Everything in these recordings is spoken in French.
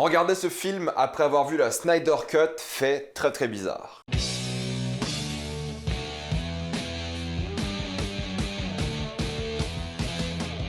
Regarder ce film après avoir vu la Snyder Cut fait très bizarre.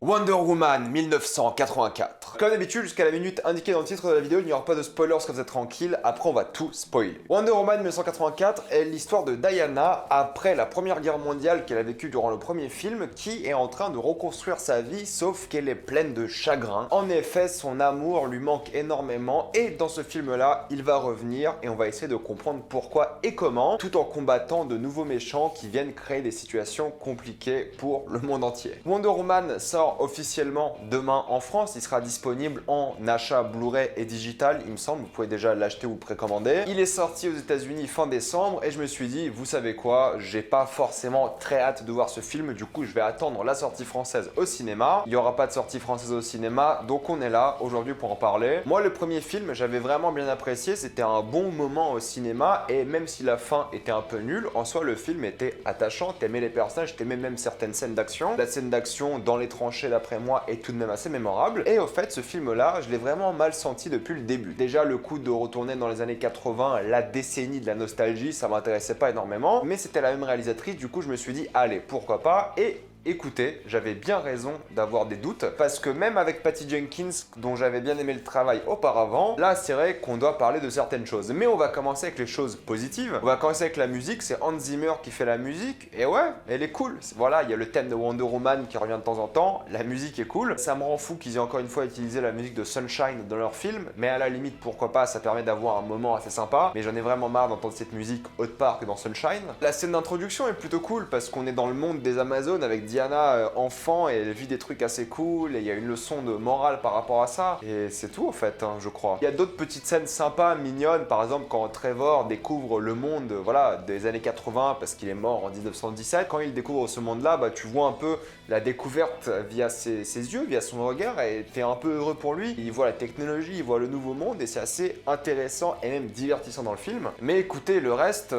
Wonder Woman 1984. Comme d'habitude, jusqu'à la minute indiquée dans le titre de la vidéo, il n'y aura pas de spoilers, parce que vous êtes tranquille, après on va tout spoiler. Wonder Woman 1984 est l'histoire de Diana après la première guerre mondiale qu'elle a vécue durant le premier film, qui est en train de reconstruire sa vie, sauf qu'elle est pleine de chagrin. En effet, son amour lui manque énormément, et dans ce film-là, il va revenir, et on va essayer de comprendre pourquoi et comment, tout en combattant de nouveaux méchants qui viennent créer des situations compliquées pour le monde entier. Wonder Woman sort officiellement demain en France, il sera disponible en achat Blu-ray et digital, il me semble, vous pouvez déjà l'acheter ou le précommander. Il est sorti aux États-Unis fin décembre et je me suis dit, vous savez quoi, j'ai pas forcément très hâte de voir ce film, du coup je vais attendre la sortie française au cinéma. Il n'y aura pas de sortie française au cinéma, donc on est là aujourd'hui pour en parler. Moi le premier film, j'avais vraiment bien apprécié, c'était un bon moment au cinéma et même si la fin était un peu nulle, en soi le film était attachant, t'aimais les personnages, t'aimais même certaines scènes d'action. La scène d'action dans les tranchées d'après moi est tout de même assez mémorable et au fait ce film là je l'ai vraiment mal senti depuis le début. Déjà le coup de retourner dans les années 80, la décennie de la nostalgie, ça m'intéressait pas énormément, mais c'était la même réalisatrice, du coup je me suis dit allez pourquoi pas. Et écoutez, j'avais bien raison d'avoir des doutes, parce que même avec Patty Jenkins, dont j'avais bien aimé le travail auparavant, là c'est vrai qu'on doit parler de certaines choses. Mais on va commencer avec les choses positives. On va commencer avec la musique, c'est Hans Zimmer qui fait la musique, et ouais, elle est cool. Voilà, il y a le thème de Wonder Woman qui revient de temps en temps, la musique est cool. Ça me rend fou qu'ils aient encore une fois utilisé la musique de Sunshine dans leur film, mais à la limite pourquoi pas, ça permet d'avoir un moment assez sympa, mais j'en ai vraiment marre d'entendre cette musique autre part que dans Sunshine. La scène d'introduction est plutôt cool, parce qu'on est dans le monde des Amazones avec Diana enfant et elle vit des trucs assez cool et il y a une leçon de morale par rapport à ça et c'est tout en fait je crois. Il y a d'autres petites scènes sympas, mignonnes, par exemple quand Trevor découvre le monde voilà, des années 80 parce qu'il est mort en 1917. Quand il découvre ce monde là, bah, tu vois un peu la découverte via ses yeux, via son regard et t'es un peu heureux pour lui. Il voit la technologie, il voit le nouveau monde et c'est assez intéressant et même divertissant dans le film. Mais écoutez, le reste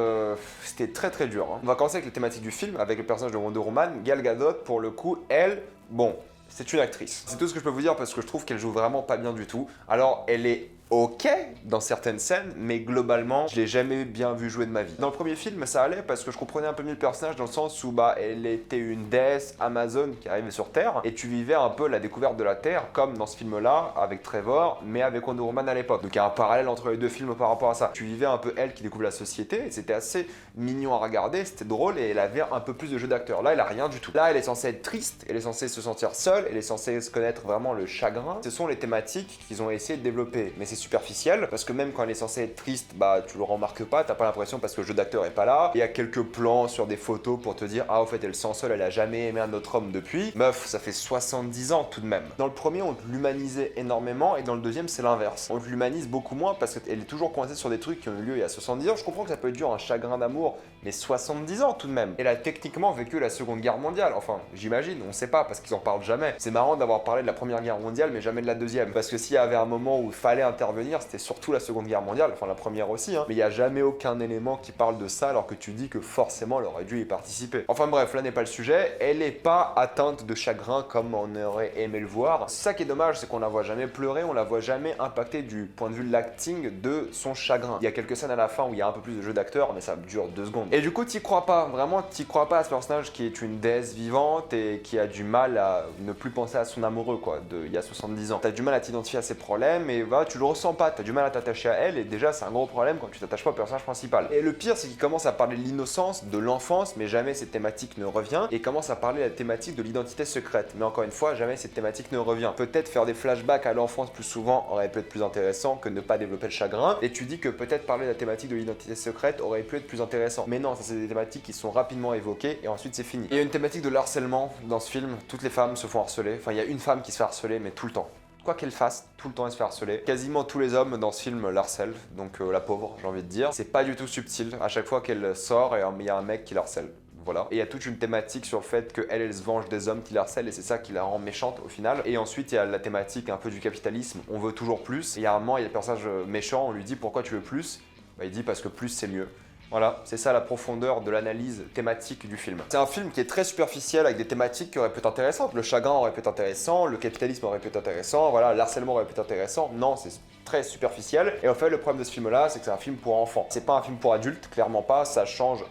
c'était très dur. On va commencer avec les thématiques du film, avec le personnage de Wonder Woman, Gal Gadot. Pour le coup, elle, bon, c'est une actrice. C'est tout ce que je peux vous dire parce que je trouve qu'elle joue vraiment pas bien du tout. Alors, elle est ok dans certaines scènes, mais globalement, je l'ai jamais bien vu jouer de ma vie. Dans le premier film, ça allait parce que je comprenais un peu mieux le personnage dans le sens où bah, elle était une déesse amazone qui arrivait sur Terre et tu vivais un peu la découverte de la Terre comme dans ce film-là avec Trevor, mais avec Wonder Woman à l'époque. Donc il y a un parallèle entre les deux films par rapport à ça. Tu vivais un peu elle qui découvre la société et c'était assez mignon à regarder, c'était drôle et elle avait un peu plus de jeu d'acteur. Là, elle a rien du tout. Là, elle est censée être triste, elle est censée se sentir seule, elle est censée se connaître vraiment le chagrin. Ce sont les thématiques qu'ils ont essayé de développer, mais c'est superficiel parce que même quand elle est censée être triste, bah tu le remarques pas, t'as pas l'impression parce que le jeu d'acteur est pas là. Il y a quelques plans sur des photos pour te dire ah au fait elle se sent seule, elle a jamais aimé un autre homme depuis. Meuf, ça fait 70 ans tout de même. Dans le premier on l'humanisait énormément et dans le deuxième c'est l'inverse. On l'humanise beaucoup moins parce qu'elle est toujours coincée sur des trucs qui ont eu lieu il y a 70 ans. Je comprends que ça peut être dur un chagrin d'amour, mais 70 ans tout de même. Elle a techniquement vécu la Seconde Guerre mondiale, enfin j'imagine, on sait pas parce qu'ils en parlent jamais. C'est marrant d'avoir parlé de la Première Guerre mondiale mais jamais de la deuxième, parce que s'il y avait un moment où il fallait intervenir, c'était surtout la Seconde Guerre mondiale, enfin la première aussi, hein. Mais il n'y a jamais aucun élément qui parle de ça alors que tu dis que forcément elle aurait dû y participer. Enfin bref, là n'est pas le sujet, elle n'est pas atteinte de chagrin comme on aurait aimé le voir. C'est ça qui est dommage, c'est qu'on la voit jamais pleurer, on la voit jamais impactée du point de vue de l'acting de son chagrin. Il y a quelques scènes à la fin où il y a un peu plus de jeu d'acteur, mais ça dure 2 secondes. Et du coup t'y crois pas, vraiment t'y crois pas à ce personnage qui est une déesse vivante et qui a du mal à ne plus penser à son amoureux quoi, il y a 70 ans. T'as du mal à t'identifier à ses problèmes et voilà, tu le ressens pas, t'as du mal à t'attacher à elle et déjà c'est un gros problème quand tu t'attaches pas au personnage principal. Et le pire c'est qu'il commence à parler de l'innocence, de l'enfance, mais jamais cette thématique ne revient et commence à parler de la thématique de l'identité secrète. Mais encore une fois, jamais cette thématique ne revient. Peut-être faire des flashbacks à l'enfance plus souvent aurait pu être plus intéressant que ne pas développer le chagrin. Et tu dis que peut-être parler de la thématique de l'identité secrète aurait pu être plus intéressant. Mais non, ça c'est des thématiques qui sont rapidement évoquées et ensuite c'est fini. Il y a une thématique de l'harcèlement dans ce film, toutes les femmes se font harceler. Enfin, il y a une femme qui se fait harceler, mais tout le temps. Quoi qu'elle fasse, tout le temps elle se fait harceler. Quasiment tous les hommes dans ce film l'harcèlent, donc la pauvre, j'ai envie de dire. C'est pas du tout subtil, à chaque fois qu'elle sort, il y a un mec qui l'harcèle. Voilà. Et il y a toute une thématique sur le fait qu'elle se venge des hommes qui la harcèlent et c'est ça qui la rend méchante au final. Et ensuite il y a la thématique un peu du capitalisme, on veut toujours plus. Et il y a un moment, il y a le personnage méchant, on lui dit pourquoi tu veux plus, bah, il dit parce que plus c'est mieux. Voilà, c'est ça la profondeur de l'analyse thématique du film. C'est un film qui est très superficiel avec des thématiques qui auraient pu être intéressantes. Le chagrin aurait pu être intéressant, le capitalisme aurait pu être intéressant, voilà, l'harcèlement aurait pu être intéressant. Non, c'est très superficiel. Et en fait, le problème de ce film-là, c'est que c'est un film pour enfants. C'est pas un film pour adultes, clairement pas. Ça change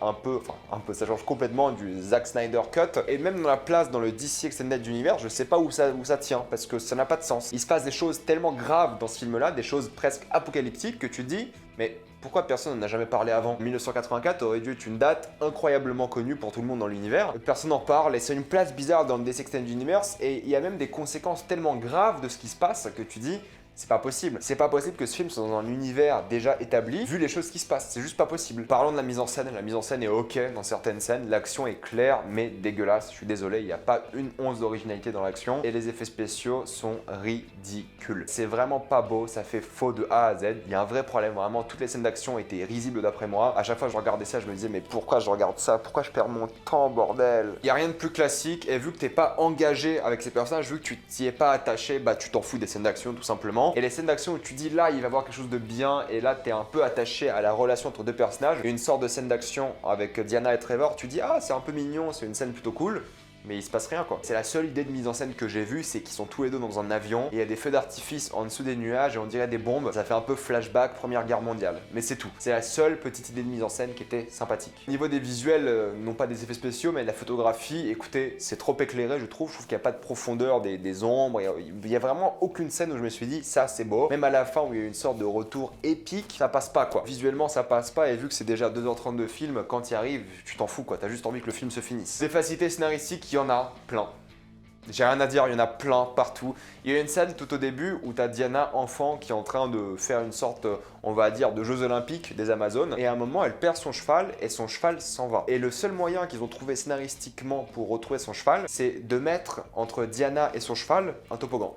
ça change complètement du Zack Snyder Cut. Et même dans la place dans le DC Extended Universe, je sais pas où ça tient, parce que ça n'a pas de sens. Il se passe des choses tellement graves dans ce film-là, des choses presque apocalyptiques, que tu te dis, mais pourquoi personne n'en a jamais parlé avant? 1984 aurait dû être une date incroyablement connue pour tout le monde dans l'univers. Personne n'en parle et c'est une place bizarre dans le DC Extended Universe et il y a même des conséquences tellement graves de ce qui se passe que tu dis c'est pas possible. C'est pas possible que ce film soit dans un univers déjà établi, vu les choses qui se passent. C'est juste pas possible. Parlons de la mise en scène. La mise en scène est ok dans certaines scènes. L'action est claire, mais dégueulasse. Je suis désolé, il n'y a pas une once d'originalité dans l'action. Et les effets spéciaux sont ridicules. C'est vraiment pas beau, ça fait faux de A à Z. Il y a un vrai problème, vraiment. Toutes les scènes d'action étaient risibles d'après moi. À chaque fois que je regardais ça, je me disais, mais pourquoi je regarde ça? Pourquoi je perds mon temps, bordel? Il n'y a rien de plus classique. Et vu que t'es pas engagé avec ces personnages, vu que tu t'y es pas attaché, bah tu t'en fous des scènes d'action tout simplement. Et les scènes d'action où tu dis là il va y avoir quelque chose de bien et là t'es un peu attaché à la relation entre deux personnages, une sorte de scène d'action avec Diana et Trevor, tu dis ah c'est un peu mignon, c'est une scène plutôt cool. Mais il se passe rien quoi. C'est la seule idée de mise en scène que j'ai vue, c'est qu'ils sont tous les deux dans un avion, et il y a des feux d'artifice en dessous des nuages et on dirait des bombes, ça fait un peu flashback Première Guerre mondiale. Mais c'est tout. C'est la seule petite idée de mise en scène qui était sympathique. Au niveau des visuels, non pas des effets spéciaux, mais de la photographie, écoutez, c'est trop éclairé je trouve qu'il n'y a pas de profondeur des ombres, il y a vraiment aucune scène où je me suis dit ça c'est beau. Même à la fin où il y a une sorte de retour épique, ça passe pas quoi. Visuellement ça passe pas et vu que c'est déjà 2h30 de film, quand il arrive, tu t'en fous quoi, t'as juste envie que le film se finisse. Des facilités scénaristiques, il y en a plein. J'ai rien à dire, il y en a plein partout. Il y a une scène tout au début où t'as Diana enfant qui est en train de faire une sorte, on va dire, de Jeux Olympiques des Amazones. Et à un moment, elle perd son cheval et son cheval s'en va. Et le seul moyen qu'ils ont trouvé scénaristiquement pour retrouver son cheval, c'est de mettre entre Diana et son cheval un toboggan.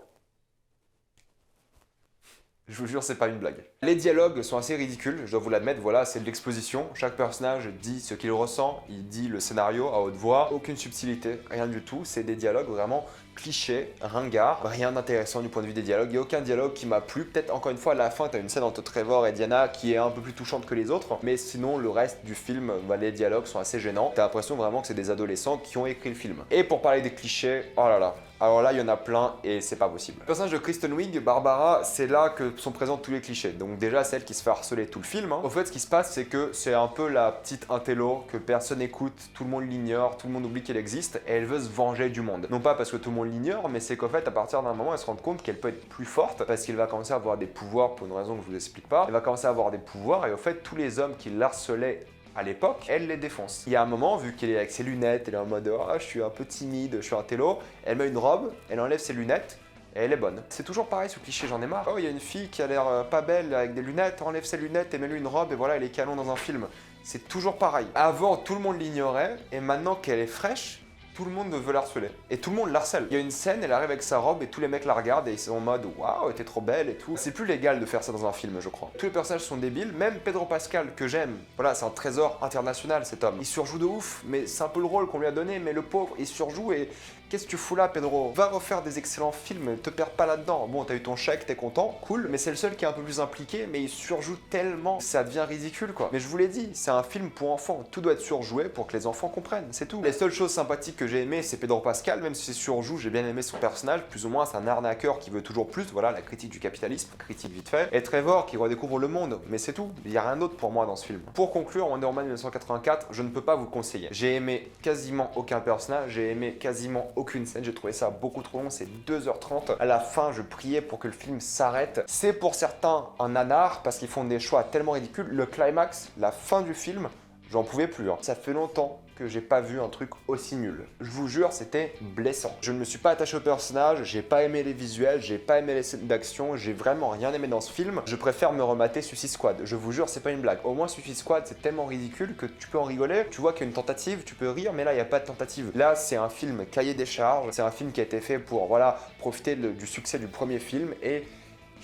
Je vous jure, c'est pas une blague. Les dialogues sont assez ridicules, je dois vous l'admettre, voilà, c'est de l'exposition. Chaque personnage dit ce qu'il ressent, il dit le scénario à haute voix, aucune subtilité, rien du tout. C'est des dialogues vraiment clichés, ringards, rien d'intéressant du point de vue des dialogues. Il n'y a aucun dialogue qui m'a plu. Peut-être encore une fois, à la fin, tu as une scène entre Trevor et Diana qui est un peu plus touchante que les autres. Mais sinon, le reste du film, bah, les dialogues sont assez gênants. Tu as l'impression vraiment que c'est des adolescents qui ont écrit le film. Et pour parler des clichés, oh là là. Alors là, il y en a plein et c'est pas possible. Le personnage de Kristen Wiig, Barbara, c'est là que sont présents tous les clichés. Donc déjà, celle qui se fait harceler tout le film. Au fait, ce qui se passe, c'est que c'est un peu la petite intello que personne écoute, tout le monde l'ignore, tout le monde oublie qu'elle existe et elle veut se venger du monde. Non pas parce que tout le monde l'ignore, mais c'est qu'en fait, à partir d'un moment, elle se rend compte qu'elle peut être plus forte parce qu'elle va commencer à avoir des pouvoirs pour une raison que je vous explique pas. Elle va commencer à avoir des pouvoirs et au fait, tous les hommes qui l'harcelaient à l'époque, elle les défonce. Il y a un moment, vu qu'elle est avec ses lunettes, elle est en mode « Ah, je suis un peu timide, je suis un télo », elle met une robe, elle enlève ses lunettes, et elle est bonne. C'est toujours pareil ce cliché, j'en ai marre. Oh, il y a une fille qui a l'air pas belle avec des lunettes, enlève ses lunettes et met-lui une robe, et voilà, elle est canon dans un film. C'est toujours pareil. Avant, tout le monde l'ignorait, et maintenant qu'elle est fraîche, tout le monde veut l'harceler. Et tout le monde l'harcèle. Il y a une scène, elle arrive avec sa robe et tous les mecs la regardent et ils sont en mode waouh, t'es trop belle et tout. C'est plus légal de faire ça dans un film, je crois. Tous les personnages sont débiles, même Pedro Pascal, que j'aime. Voilà, c'est un trésor international cet homme. Il surjoue de ouf, mais c'est un peu le rôle qu'on lui a donné, mais le pauvre, il surjoue et. Qu'est-ce que tu fous là, Pedro? Va refaire des excellents films, te perds pas là-dedans. Bon, t'as eu ton chèque, t'es content, cool, mais c'est le seul qui est un peu plus impliqué, mais il surjoue tellement, ça devient ridicule quoi. Mais je vous l'ai dit, c'est un film pour enfants, tout doit être surjoué pour que les enfants comprennent, c'est tout. Les seules choses sympathiques que j'ai aimées, c'est Pedro Pascal, même si c'est surjoue, j'ai bien aimé son personnage, plus ou moins c'est un arnaqueur qui veut toujours plus, voilà, la critique du capitalisme, critique vite fait. Et Trevor qui redécouvre le monde, mais c'est tout, il y a rien d'autre pour moi dans ce film. Pour conclure, Wonder Woman 1984, je ne peux pas vous le conseiller. J'ai aimé quasiment aucun personnage, j'ai aimé quasiment aucune scène, j'ai trouvé ça beaucoup trop long, c'est 2h30. À la fin, je priais pour que le film s'arrête. C'est pour certains un nanar parce qu'ils font des choix tellement ridicules. Le climax, la fin du film, j'en pouvais plus. Hein. Ça fait longtemps que j'ai pas vu un truc aussi nul. Je vous jure, c'était blessant. Je ne me suis pas attaché au personnage, j'ai pas aimé les visuels, j'ai pas aimé les scènes d'action, j'ai vraiment rien aimé dans ce film. Je préfère me remater Suicide Squad. Je vous jure, c'est pas une blague. Au moins, Suicide Squad, c'est tellement ridicule que tu peux en rigoler. Tu vois qu'il y a une tentative, tu peux rire, mais là, il n'y a pas de tentative. Là, c'est un film cahier des charges, c'est un film qui a été fait pour, voilà, profiter du succès du premier film et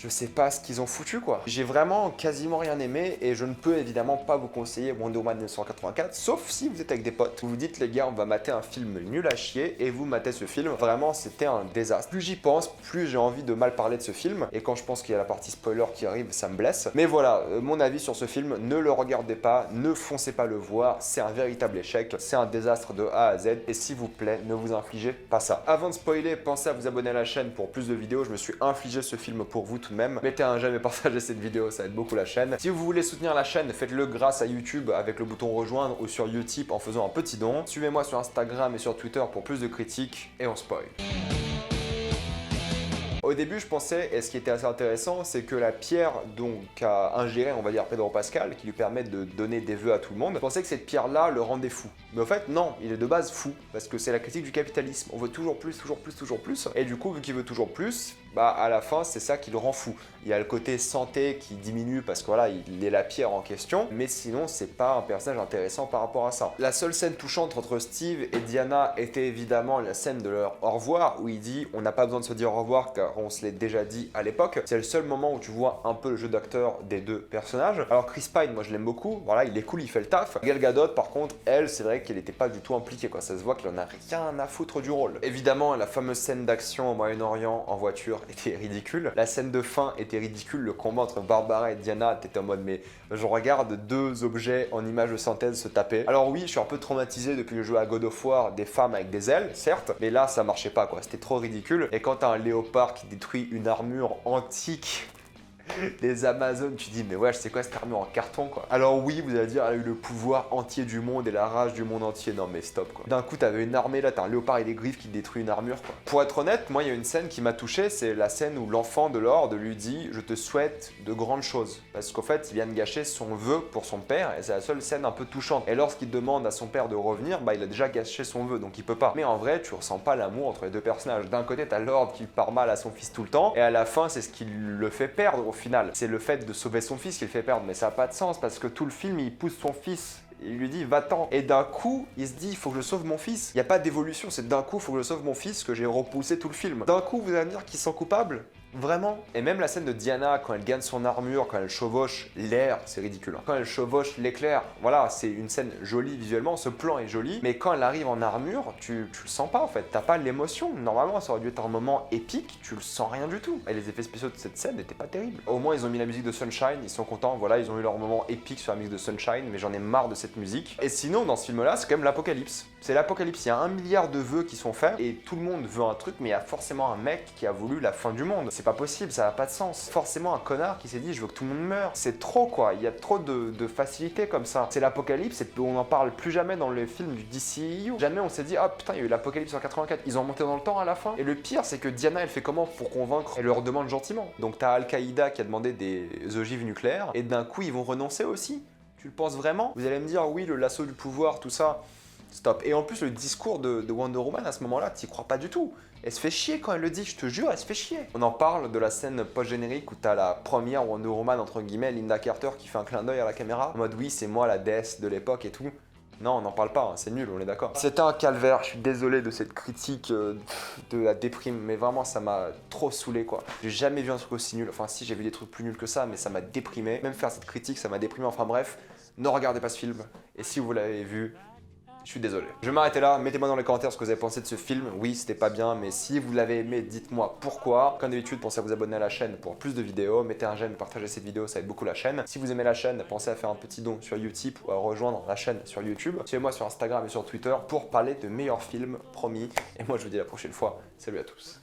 je sais pas ce qu'ils ont foutu quoi. J'ai vraiment quasiment rien aimé et je ne peux évidemment pas vous conseiller Wonder Woman 1984, sauf si vous êtes avec des potes. Vous vous dites les gars, on va mater un film nul à chier et vous matez ce film. Vraiment, c'était un désastre. Plus j'y pense, plus j'ai envie de mal parler de ce film. Et quand je pense qu'il y a la partie spoiler qui arrive, ça me blesse. Mais voilà, mon avis sur ce film, ne le regardez pas, ne foncez pas le voir. C'est un véritable échec. C'est un désastre de A à Z. Et s'il vous plaît, ne vous infligez pas ça. Avant de spoiler, pensez à vous abonner à la chaîne pour plus de vidéos. Je me suis infligé ce film pour vous tout de même. Mettez un j'aime et partagez cette vidéo, ça aide beaucoup la chaîne. Si vous voulez soutenir la chaîne, faites-le grâce à YouTube avec le bouton rejoindre ou sur Utip en faisant un petit don. Suivez-moi sur Instagram et sur Twitter pour plus de critiques et on spoil. Au début, je pensais, et ce qui était assez intéressant, c'est que la pierre donc a ingéré, on va dire, Pedro Pascal, qui lui permet de donner des vœux à tout le monde, je pensais que cette pierre-là le rendait fou. Mais au fait, non, il est de base fou, parce que c'est la critique du capitalisme. On veut toujours plus, toujours plus, toujours plus. Et du coup, vu qu'il veut toujours plus, bah à la fin, c'est ça qui le rend fou. Il y a le côté santé qui diminue parce que voilà, il est la pierre en question, mais sinon, c'est pas un personnage intéressant par rapport à ça. La seule scène touchante entre Steve et Diana était évidemment la scène de leur au revoir, où il dit on n'a pas besoin de se dire au revoir car on se l'est déjà dit à l'époque. C'est le seul moment où tu vois un peu le jeu d'acteur des deux personnages. Alors Chris Pine, moi je l'aime beaucoup, voilà, il est cool, il fait le taf. Gal Gadot, par contre, elle, c'est vrai qu'elle n'était pas du tout impliquée, quoi. Ça se voit qu'elle en a rien à foutre du rôle. Évidemment, la fameuse scène d'action au Moyen-Orient en voiture était ridicule. La scène de fin était ridicule. Le combat entre Barbara et Diana, t'étais en mode mais je regarde deux objets en image de synthèse se taper. Alors oui, je suis un peu traumatisé depuis le jeu à God of War, des femmes avec des ailes, certes, mais là ça marchait pas quoi, c'était trop ridicule. Et quand t'as un léopard qui détruit une armure antique des Amazones, tu dis mais ouais, c'est quoi cette armure en carton quoi. Alors oui, vous allez dire elle a eu le pouvoir entier du monde et la rage du monde entier. Non mais stop quoi. D'un coup t'avais une armée, là t'as un léopard et des griffes qui détruit une armure quoi. Pour être honnête, moi il y a une scène qui m'a touché, c'est la scène où l'enfant de Lord lui dit je te souhaite de grandes choses. Parce qu'en fait il vient de gâcher son vœu pour son père et c'est la seule scène un peu touchante. Et lorsqu'il demande à son père de revenir, bah il a déjà gâché son vœu donc il peut pas. Mais en vrai tu ressens pas l'amour entre les deux personnages. D'un côté t'as Lord qui part mal à son fils tout le temps et à la fin c'est ce qui le fait perdre au final. C'est le fait de sauver son fils qui le fait perdre, mais ça n'a pas de sens parce que tout le film il pousse son fils, il lui dit va-t'en, et d'un coup il se dit il faut que je sauve mon fils. Il n'y a pas d'évolution, c'est d'un coup il faut que je sauve mon fils que j'ai repoussé tout le film. D'un coup vous allez me dire qu'ils sont coupables? Vraiment? Et même la scène de Diana quand elle gagne son armure, quand elle chevauche l'air, c'est ridicule. Quand elle chevauche l'éclair, voilà, c'est une scène jolie visuellement, ce plan est joli, mais quand elle arrive en armure, tu le sens pas en fait, t'as pas l'émotion. Normalement ça aurait dû être un moment épique, tu le sens rien du tout. Et les effets spéciaux de cette scène n'étaient pas terribles. Au moins ils ont mis la musique de Sunshine, ils sont contents, voilà, ils ont eu leur moment épique sur la musique de Sunshine, mais j'en ai marre de cette musique. Et sinon dans ce film là, c'est quand même l'apocalypse. C'est l'apocalypse, il y a 1 milliard de vœux qui sont faits, et tout le monde veut un truc, mais il y a forcément un mec qui a voulu la fin du monde. C'est pas possible, ça n'a pas de sens. Forcément un connard qui s'est dit je veux que tout le monde meure. C'est trop quoi, il y a trop de facilité comme ça. C'est l'apocalypse et on n'en parle plus jamais dans les films du DCEU. Jamais on s'est dit ah putain il y a eu l'apocalypse en 84, ils ont monté dans le temps à la fin. Et le pire c'est que Diana elle fait comment pour convaincre? Elle leur demande gentiment. Donc t'as Al-Qaïda qui a demandé des ogives nucléaires et d'un coup ils vont renoncer aussi. Tu le penses vraiment? Vous allez me dire oui le lasso du pouvoir tout ça. Stop. Et en plus, le discours de Wonder Woman à ce moment-là, t'y crois pas du tout. Elle se fait chier quand elle le dit, je te jure, elle se fait chier. On en parle de la scène post-générique où t'as la première Wonder Woman, entre guillemets, Linda Carter, qui fait un clin d'œil à la caméra. En mode, oui, c'est moi la déesse de l'époque et tout. Non, on n'en parle pas, hein, c'est nul, on est d'accord. C'était un calvaire, je suis désolé de cette critique de la déprime, mais vraiment ça m'a trop saoulé quoi. J'ai jamais vu un truc aussi nul, enfin si j'ai vu des trucs plus nuls que ça, mais ça m'a déprimé. Même faire cette critique, ça m'a déprimé, enfin bref, ne regardez pas ce film. Et si vous l'avez vu, je suis désolé. Je vais m'arrêter là, mettez-moi dans les commentaires ce que vous avez pensé de ce film. Oui, c'était pas bien, mais si vous l'avez aimé, dites-moi pourquoi. Comme d'habitude, pensez à vous abonner à la chaîne pour plus de vidéos. Mettez un j'aime, partagez cette vidéo, ça aide beaucoup la chaîne. Si vous aimez la chaîne, pensez à faire un petit don sur Utip ou à rejoindre la chaîne sur YouTube. Suivez-moi sur Instagram et sur Twitter pour parler de meilleurs films, promis. Et moi, je vous dis à la prochaine fois. Salut à tous.